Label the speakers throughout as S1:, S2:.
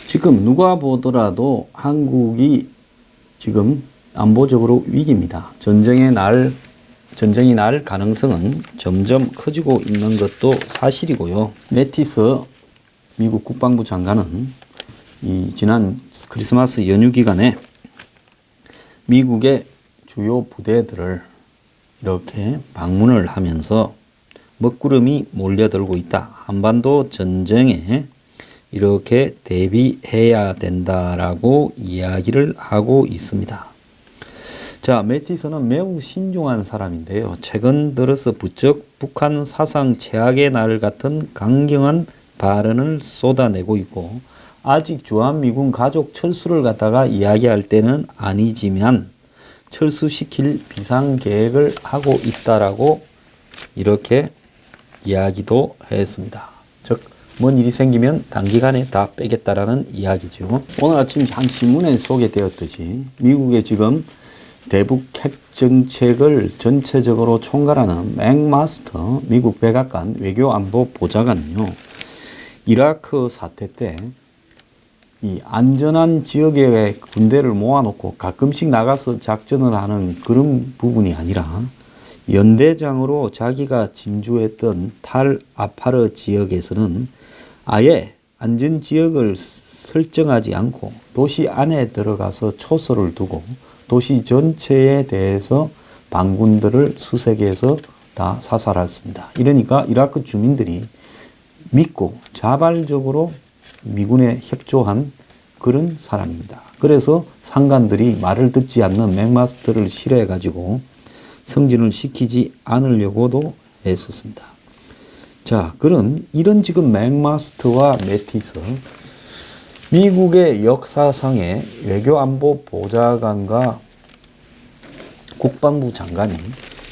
S1: 지금 누가 보더라도 한국이 지금 안보적으로 위기입니다. 전쟁이 날 가능성은 점점 커지고 있는 것도 사실이고요. 매티스 미국 국방부 장관은 이 지난 크리스마스 연휴 기간에 미국의 주요 부대들을 이렇게 방문을 하면서 먹구름이 몰려들고 있다. 한반도 전쟁에 이렇게 대비해야 된다라고 이야기를 하고 있습니다. 자, 매티스는 매우 신중한 사람인데요. 최근 들어서 부쩍 북한 사상 최악의 날 같은 강경한 발언을 쏟아내고 있고, 아직 주한미군 가족 철수를 갖다가 이야기할 때는 아니지만 철수시킬 비상계획을 하고 있다라고 이렇게 이야기도 했습니다. 즉, 뭔 일이 생기면 단기간에 다 빼겠다라는 이야기죠. 오늘 아침 한 신문에 소개되었듯이 미국의 지금 대북 핵 정책을 전체적으로 총괄하는 맥마스터 미국 백악관 외교안보 보좌관은요, 이라크 사태 때 이 안전한 지역에 군대를 모아놓고 가끔씩 나가서 작전을 하는 그런 부분이 아니라 연대장으로 자기가 진주했던 탈 아파르 지역에서는 아예 안전지역을 설정하지 않고 도시 안에 들어가서 초소를 두고 도시 전체에 대해서 반군들을 수색해서 다 사살했습니다. 이러니까 이라크 주민들이 믿고 자발적으로 미군에 협조한 그런 사람입니다. 그래서 상관들이 말을 듣지 않는 맥마스터를 싫어해가지고 승진을 시키지 않으려고도 했었습니다. 자, 이런 지금 맥마스터와 매티스, 미국의 역사상의 외교안보 보좌관과 국방부 장관이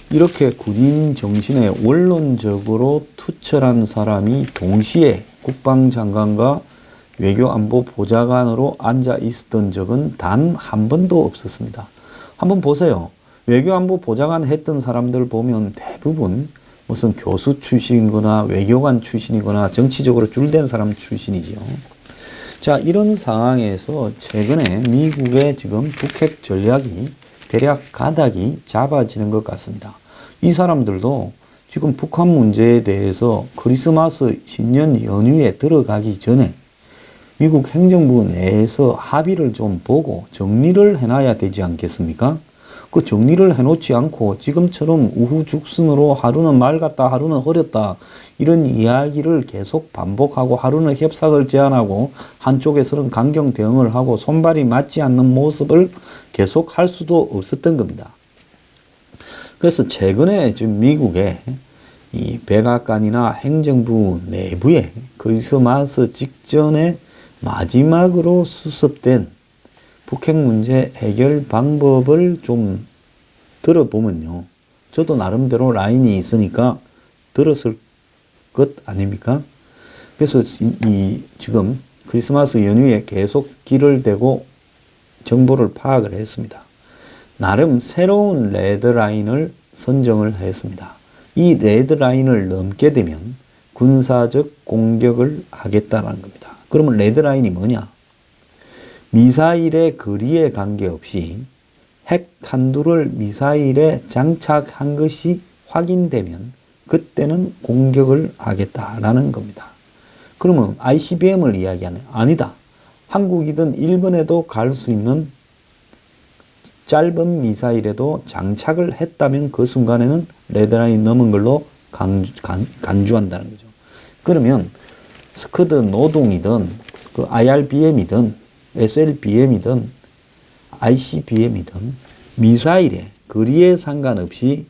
S1: 이렇게 군인 정신에 원론적으로 투철한 사람이 동시에 국방장관과 외교안보 보좌관으로 앉아 있었던 적은 단 한 번도 없었습니다. 한번 보세요. 외교안보 보좌관 했던 사람들 보면 대부분 무슨 교수 출신이거나 외교관 출신이거나 정치적으로 줄된 사람 출신이지요. 자, 이런 상황에서 최근에 미국의 지금 북핵 전략이 대략 가닥이 잡아지는 것 같습니다. 이 사람들도 지금 북한 문제에 대해서 크리스마스 신년 연휴에 들어가기 전에 미국 행정부 내에서 합의를 좀 보고 정리를 해놔야 되지 않겠습니까? 그 정리를 해놓지 않고 지금처럼 우후죽순으로 하루는 맑았다 하루는 흐렸다 이런 이야기를 계속 반복하고 하루는 협상을 제안하고 한쪽에서는 강경 대응을 하고 손발이 맞지 않는 모습을 계속 할 수도 없었던 겁니다. 그래서 최근에 지금 미국의 이 백악관이나 행정부 내부에 크리스마스 직전에 마지막으로 수습된 북핵 문제 해결 방법을 좀 들어보면요. 저도 나름대로 라인이 있으니까 들었을 것 아닙니까? 그래서 지금 크리스마스 연휴에 계속 길을 대고 정보를 파악을 했습니다. 나름 새로운 레드라인을 선정을 했습니다. 이 레드라인을 넘게 되면 군사적 공격을 하겠다는 겁니다. 그러면 레드라인이 뭐냐? 미사일의 거리에 관계없이 핵 탄두를 미사일에 장착한 것이 확인되면 그때는 공격을 하겠다라는 겁니다. 그러면 ICBM을 이야기하는 아니다. 한국이든 일본에도 갈 수 있는 짧은 미사일에도 장착을 했다면 그 순간에는 레드라인 넘은 걸로 간주한다는 거죠. 그러면 스커드 노동이든 그 IRBM이든 SLBM이든 ICBM이든 미사일의 거리에 상관없이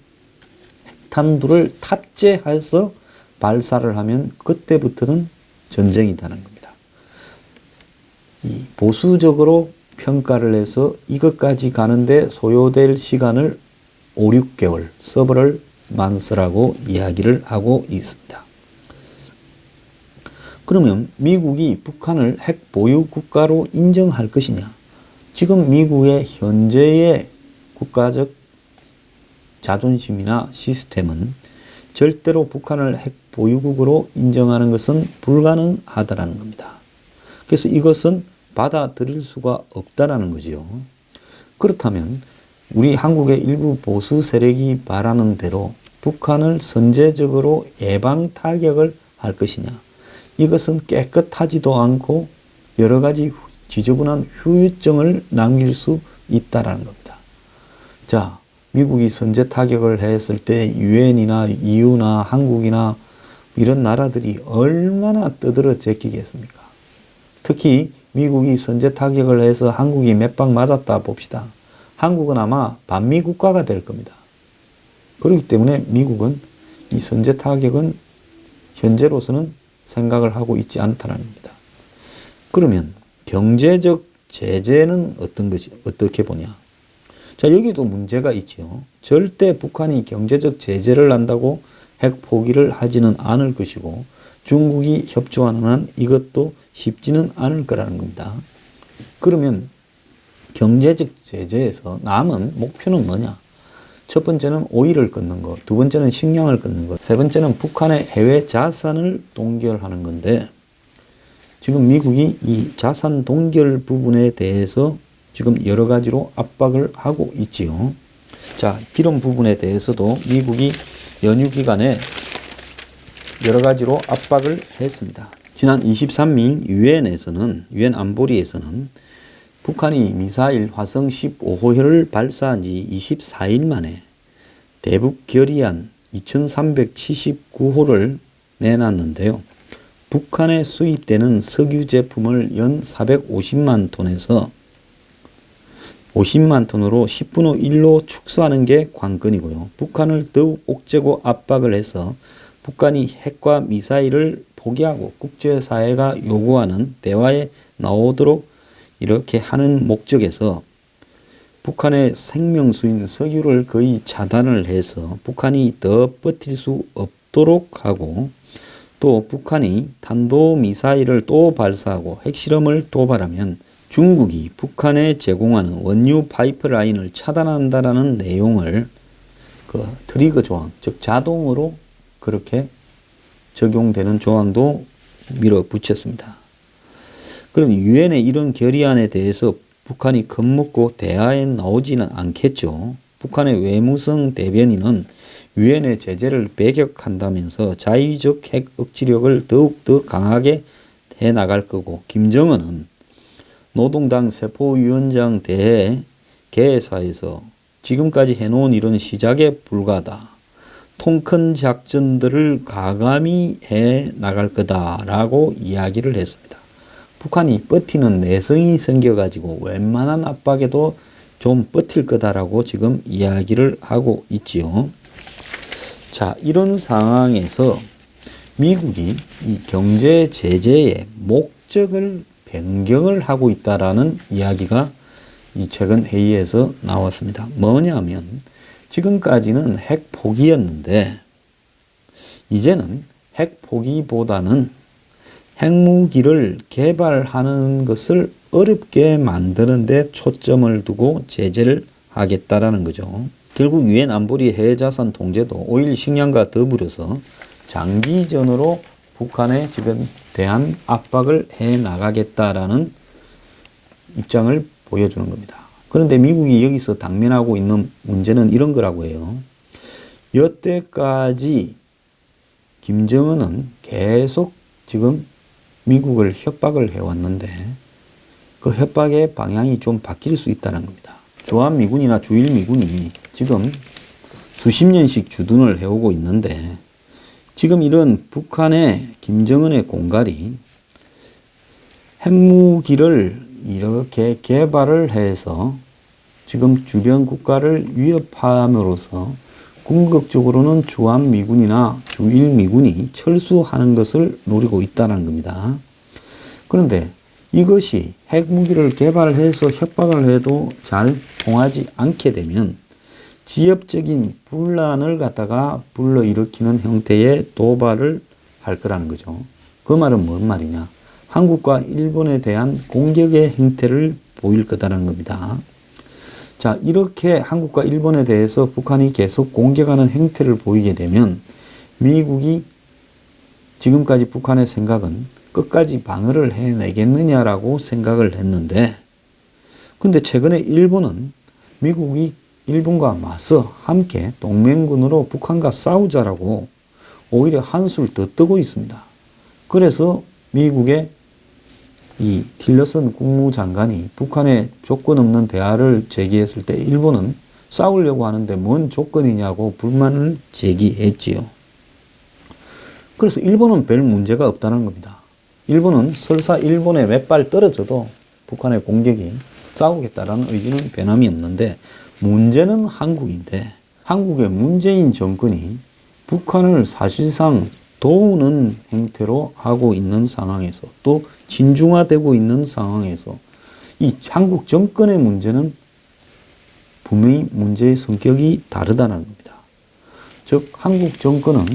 S1: 핵탄두를 탑재해서 발사를 하면 그때부터는 전쟁이라는 겁니다. 이 보수적으로 평가를 해서 이것까지 가는데 소요될 시간을 5, 6개월, several months라고 이야기를 하고 있습니다. 그러면 미국이 북한을 핵 보유 국가로 인정할 것이냐? 지금 미국의 현재의 국가적 자존심이나 시스템은 절대로 북한을 핵 보유국으로 인정하는 것은 불가능하다는 겁니다. 그래서 이것은 받아들일 수가 없다라는 거지요. 그렇다면 우리 한국의 일부 보수 세력이 말하는 대로 북한을 선제적으로 예방 타격을 할 것이냐. 이것은 깨끗하지도 않고 여러 가지 지저분한 후유증을 남길 수 있다라는 겁니다. 자, 미국이 선제 타격을 했을 때 유엔이나 EU나 한국이나 이런 나라들이 얼마나 떠들어 제끼겠습니까? 특히 미국이 선제 타격을 해서 한국이 몇 방 맞았다 봅시다. 한국은 아마 반미 국가가 될 겁니다. 그렇기 때문에 미국은 이 선제 타격은 현재로서는 생각을 하고 있지 않다는 겁니다. 그러면 경제적 제재는 어떻게 보냐? 자, 여기도 문제가 있지요. 절대 북한이 경제적 제재를 한다고 핵 포기를 하지는 않을 것이고 중국이 협조하는 한 이것도 쉽지는 않을 거라는 겁니다. 그러면 경제적 제재에서 남은 목표는 뭐냐? 첫 번째는 오일을 끊는 것, 두 번째는 식량을 끊는 것, 세 번째는 북한의 해외 자산을 동결하는 건데 지금 미국이 이 자산 동결 부분에 대해서 지금 여러 가지로 압박을 하고 있지요. 자, 기름 부분에 대해서도 미국이 연휴 기간에 여러 가지로 압박을 했습니다. 지난 23일 유엔 안보리에서는 북한이 미사일 화성 15호를 발사한 지 24일 만에 대북 결의안 2379호를 내놨는데요. 북한에 수입되는 석유 제품을 연 450만 톤에서 50만 톤으로 10분의 1로 축소하는 게 관건이고요. 북한을 더욱 옥죄고 압박을 해서 북한이 핵과 미사일을 포기하고 국제사회가 요구하는 대화에 나오도록 이렇게 하는 목적에서 북한의 생명수인 석유를 거의 차단을 해서 북한이 더 버틸 수 없도록 하고 또 북한이 탄도미사일을 또 발사하고 핵실험을 도발하면 중국이 북한에 제공하는 원유 파이프라인을 차단한다라는 내용을 트리거 조항, 즉 자동으로 그렇게 적용되는 조항도 밀어붙였습니다. 그럼 유엔의 이런 결의안에 대해서 북한이 겁먹고 대화에 나오지는 않겠죠. 북한의 외무성 대변인은 유엔의 제재를 배격한다면서 자위적 핵 억지력을 더욱더 강하게 해나갈 거고 김정은은 노동당 세포위원장 대회 개회사에서 지금까지 해놓은 일은 시작에 불과하다. 통 큰 작전들을 가감히 해나갈 거다라고 이야기를 했습니다. 북한이 버티는 내성이 생겨가지고 웬만한 압박에도 좀 버틸 거다라고 지금 이야기를 하고 있지요. 자, 이런 상황에서 미국이 이 경제 제재의 목적을 변경을 하고 있다라는 이야기가 이 최근 회의에서 나왔습니다. 뭐냐면 지금까지는 핵 포기였는데 이제는 핵 포기보다는 핵무기를 개발하는 것을 어렵게 만드는 데 초점을 두고 제재를 하겠다라는 거죠. 결국 유엔 안보리 해외자산 통제도 오일 식량과 더불어서 장기전으로 북한에 지금 대한 압박을 해나가겠다라는 입장을 보여주는 겁니다. 그런데 미국이 여기서 당면하고 있는 문제는 이런 거라고 해요. 여태까지 김정은은 계속 지금 미국을 협박을 해왔는데 그 협박의 방향이 좀 바뀔 수 있다는 겁니다. 주한미군이나 주일미군이 지금 수십 년씩 주둔을 해오고 있는데 지금 이런 북한의 김정은의 공갈이 핵무기를 이렇게 개발을 해서 지금 주변 국가를 위협함으로써 궁극적으로는 주한미군이나 주일미군이 철수하는 것을 노리고 있다는 겁니다. 그런데 이것이 핵무기를 개발해서 협박을 해도 잘 통하지 않게 되면 지역적인 분란을 갖다가 불러일으키는 형태의 도발을 할 거라는 거죠. 그 말은 뭔 말이냐? 한국과 일본에 대한 공격의 행태를 보일 거다라는 겁니다. 자, 이렇게 한국과 일본에 대해서 북한이 계속 공격하는 행태를 보이게 되면 미국이 지금까지 북한의 생각은 끝까지 방어를 해내겠느냐라고 생각을 했는데, 근데 최근에 일본은 미국이 일본과 맞서 함께 동맹군으로 북한과 싸우자라고 오히려 한술 더 뜨고 있습니다. 그래서 미국의 이 틸러슨 국무장관이 북한에 조건 없는 대화를 제기했을 때 일본은 싸우려고 하는데 뭔 조건이냐고 불만을 제기했지요. 그래서 일본은 별 문제가 없다는 겁니다. 일본은 설사 일본에 몇 발 떨어져도 북한의 공격이 싸우겠다라는 의지는 변함이 없는데, 문제는 한국인데, 한국의 문재인 정권이 북한을 사실상 도우는 행태로 하고 있는 상황에서, 또 진중화되고 있는 상황에서 이 한국 정권의 문제는 분명히 문제의 성격이 다르다는 겁니다. 즉 한국 정권은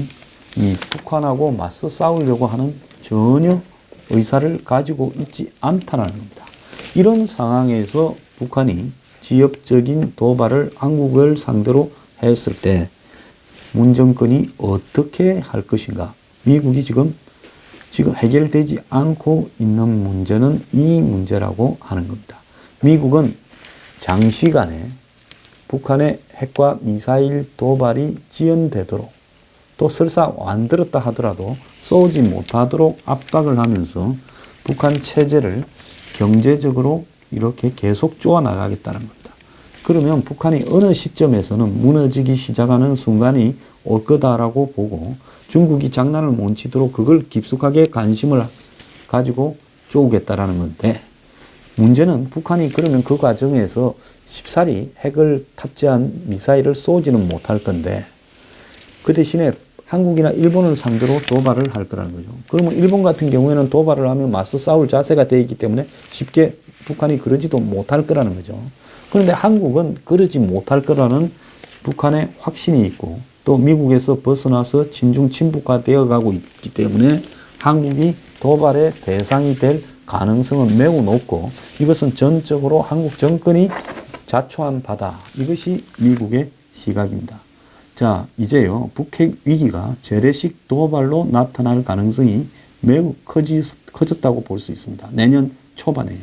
S1: 이 북한하고 맞서 싸우려고 하는 전혀 의사를 가지고 있지 않다는 겁니다. 이런 상황에서 북한이 지역적인 도발을 한국을 상대로 했을 때 문 정권이 어떻게 할 것인가? 미국이 지금 해결되지 않고 있는 문제는 이 문제라고 하는 겁니다. 미국은 장시간에 북한의 핵과 미사일 도발이 지연되도록, 또 설사 완들었다 하더라도 쏘지 못하도록 압박을 하면서 북한 체제를 경제적으로 이렇게 계속 쪼아나가겠다는 겁니다. 그러면 북한이 어느 시점에서는 무너지기 시작하는 순간이 올 거다라고 보고 중국이 장난을 못 치도록 그걸 깊숙하게 관심을 가지고 쪼우겠다라는 건데, 문제는 북한이 그러면 그 과정에서 쉽사리 핵을 탑재한 미사일을 쏘지는 못할 건데, 그 대신에 한국이나 일본을 상대로 도발을 할 거라는 거죠. 그러면 일본 같은 경우에는 도발을 하면 맞서 싸울 자세가 되어 있기 때문에 쉽게 북한이 그러지도 못할 거라는 거죠. 그런데 한국은 그러지 못할 거라는 북한의 확신이 있고, 또 미국에서 벗어나서 친중 친북화 되어 가고 있기 때문에 한국이 도발의 대상이 될 가능성은 매우 높고, 이것은 전적으로 한국 정권이 자초한 바다. 이것이 미국의 시각입니다. 자, 이제요, 북핵 위기가 재래식 도발로 나타날 가능성이 매우 커졌다고 볼 수 있습니다. 내년 초반에.